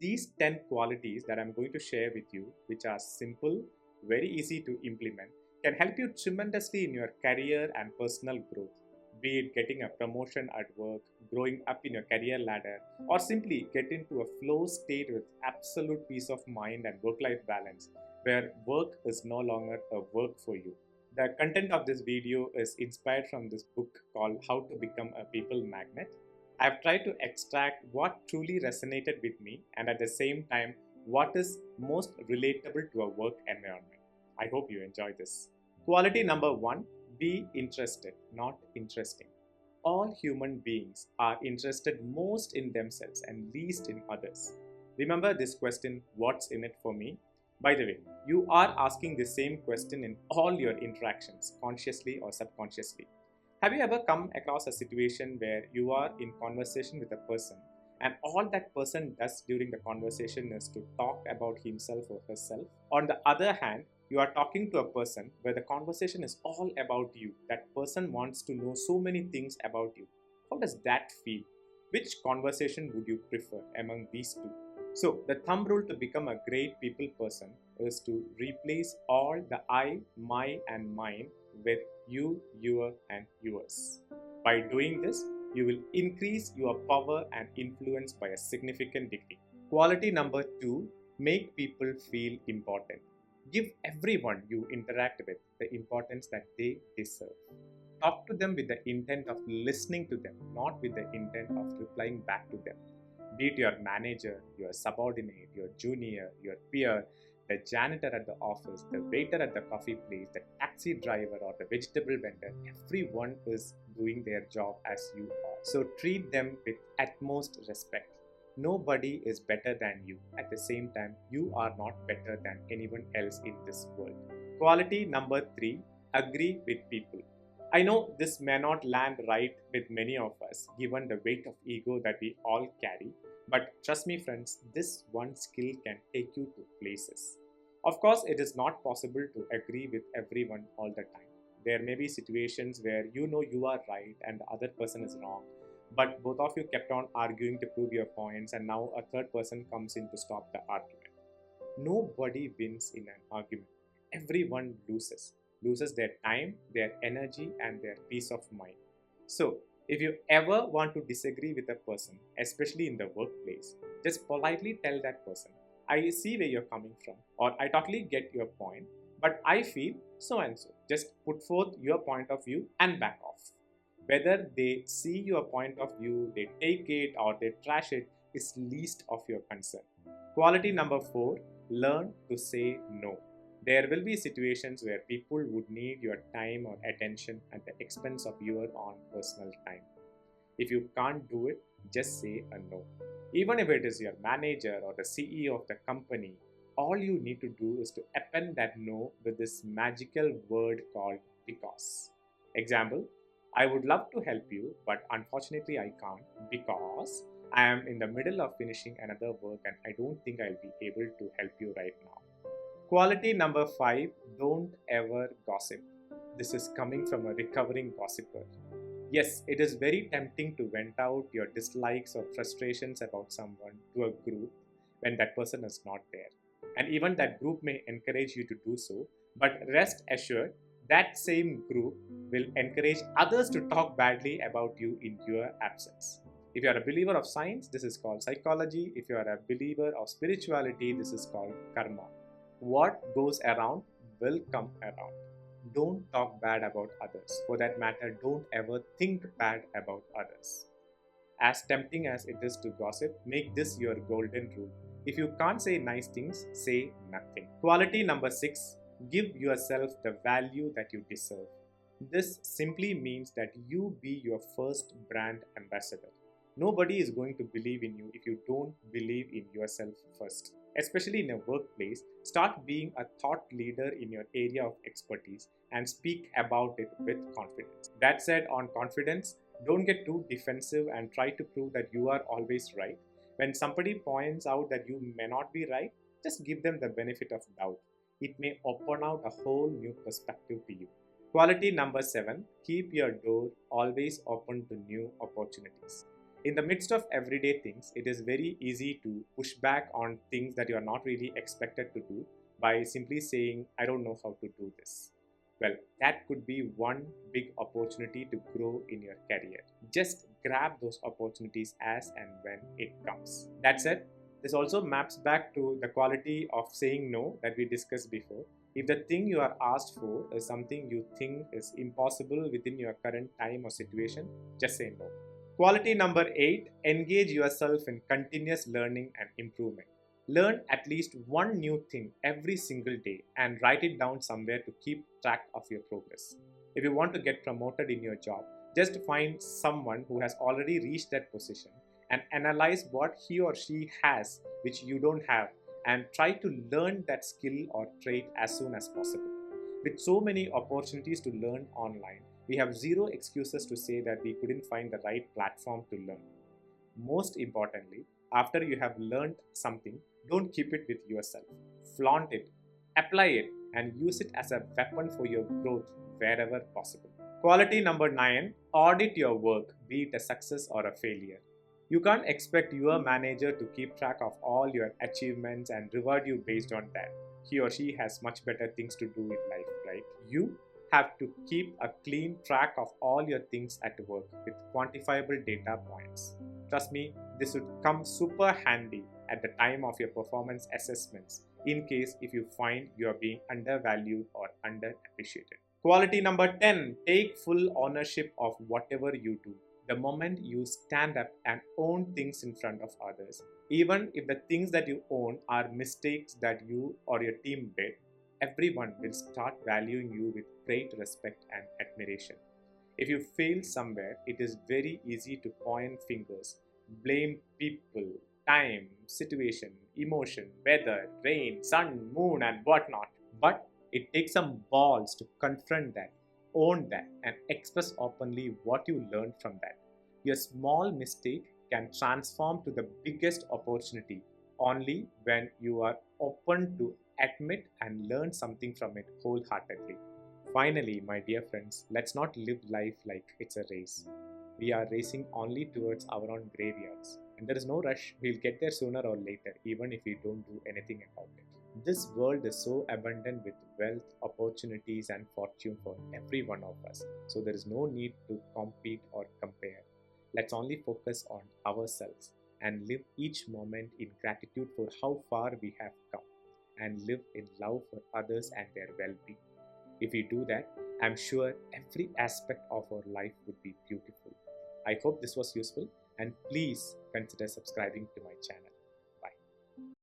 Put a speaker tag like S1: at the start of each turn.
S1: These 10 qualities that I'm going to share with you, which are simple, very easy to implement, can help you tremendously in your career and personal growth. Be it getting a promotion at work, growing up in your career ladder, or simply get into a flow state with absolute peace of mind and work life balance, where work is no longer a work for you. The content of this video is inspired from this book called How to Become a People Magnet. I've tried to extract what truly resonated with me and at the same time what is most relatable to a work environment. I hope you enjoy this. Quality number one, be interested, not interesting. All human beings are interested most in themselves and least in others. Remember this question, what's in it for me? By the way, you are asking the same question in all your interactions, consciously or subconsciously. Have you ever come across a situation where you are in conversation with a person and all that person does during the conversation is to talk about himself or herself? On the other hand, you are talking to a person where the conversation is all about you. That person wants to know so many things about you. How does that feel? Which conversation would you prefer among these two? So, the thumb rule to become a great people person is to replace all the I, my, and mine with you, your, and yours. By doing this, you will increase your power and influence by a significant degree. Quality number two, make people feel important. Give everyone you interact with the importance that they deserve. Talk to them with the intent of listening to them, not with the intent of replying back to them. Be it your manager, your subordinate, your junior, your peer, the janitor at the office, the waiter at the coffee place, the taxi driver, or the vegetable vendor, everyone is doing their job as you are. So treat them with utmost respect. Nobody is better than you. At the same time, you are not better than anyone else in this world. Quality number three, agree with people. I know this may not land right with many of us given the weight of ego that we all carry, but trust me, friends, this one skill can take you to places. Of course, it is not possible to agree with everyone all the time. There may be situations where you know you are right and the other person is wrong, but both of you kept on arguing to prove your points, and now a third person comes in to stop the argument. Nobody wins in an argument. Everyone loses their time, their energy, and their peace of mind. So, if you ever want to disagree with a person, especially in the workplace, just politely tell that person, I see where you're coming from, or I totally get your point, but I feel so and so. Just put forth your point of view and back off. Whether they see your point of view, they take it, or they trash it is least of your concern. Quality number four, learn to say no. There will be situations where people would need your time or attention at the expense of your own personal time. If you can't do it, just say a no. Even if it is your manager or the CEO of the company, all you need to do is to append that no with this magical word called because. Example, I would love to help you, but unfortunately I can't because I am in the middle of finishing another work and I don't think I'll be able to help you right now. Quality number five, don't ever gossip. This is coming from a recovering gossiper. Yes, it is very tempting to vent out your dislikes or frustrations about someone to a group when that person is not there. And even that group may encourage you to do so, but rest assured, that same group will encourage others to talk badly about you in your absence. If you are a believer of science, this is called psychology. If you are a believer of spirituality, this is called karma. What goes around will come around. Don't talk bad about others. For that matter, don't ever think bad about others. As tempting as it is to gossip, make this your golden rule. If you can't say nice things, say nothing. Quality number six, give yourself the value that you deserve. This simply means that you be your first brand ambassador. Nobody is going to believe in you if you don't believe in yourself first. Especially in a workplace, start being a thought leader in your area of expertise and speak about it with confidence. That said, on confidence, don't get too defensive and try to prove that you are always right. When somebody points out that you may not be right, just give them the benefit of doubt. It may open out a whole new perspective to you. Quality number seven, keep your door always open to new opportunities. In the midst of everyday things, it is very easy to push back on things that you are not really expected to do by simply saying, I don't know how to do this. Well, that could be one big opportunity to grow in your career. Just grab those opportunities as and when it comes. That's it. This also maps back to the quality of saying no that we discussed before. If the thing you are asked for is something you think is impossible within your current time or situation, just say no. Quality number 8, engage yourself in continuous learning and improvement. Learn at least one new thing every single day and write it down somewhere to keep track of your progress. If you want to get promoted in your job, just find someone who has already reached that position and analyze what he or she has which you don't have, and try to learn that skill or trait as soon as possible. With so many opportunities to learn online, we have zero excuses to say that we couldn't find the right platform to learn. Most importantly, after you have learned something, don't keep it with yourself. Flaunt it, apply it, and use it as a weapon for your growth wherever possible. Quality number 9, audit your work, be it a success or a failure. You can't expect your manager to keep track of all your achievements and reward you based on that. He or she has much better things to do in life, right? You have to keep a clean track of all your things at work with quantifiable data points. Trust me, this would come super handy at the time of your performance assessments in case if you find you are being undervalued or underappreciated. Quality number 10, take full ownership of whatever you do. The moment you stand up and own things in front of others, even if the things that you own are mistakes that you or your team made, everyone will start valuing you with great respect and admiration. If you fail somewhere, it is very easy to point fingers, blame people, time, situation, emotion, weather, rain, sun, moon, and whatnot. But it takes some balls to confront that, own that, and express openly what you learned from that. Your small mistake can transform to the biggest opportunity only when you are open to admit and learn something from it wholeheartedly. Finally, my dear friends, let's not live life like it's a race. We are racing only towards our own graveyards. And there is no rush, we'll get there sooner or later, even if we don't do anything about it. This world is so abundant with wealth, opportunities, and fortune for every one of us. So there is no need to compete or compare. Let's only focus on ourselves and live each moment in gratitude for how far we have come, and live in love for others and their well being. If we do that, I'm sure every aspect of our life would be beautiful. I hope this was useful, and please consider subscribing to my channel.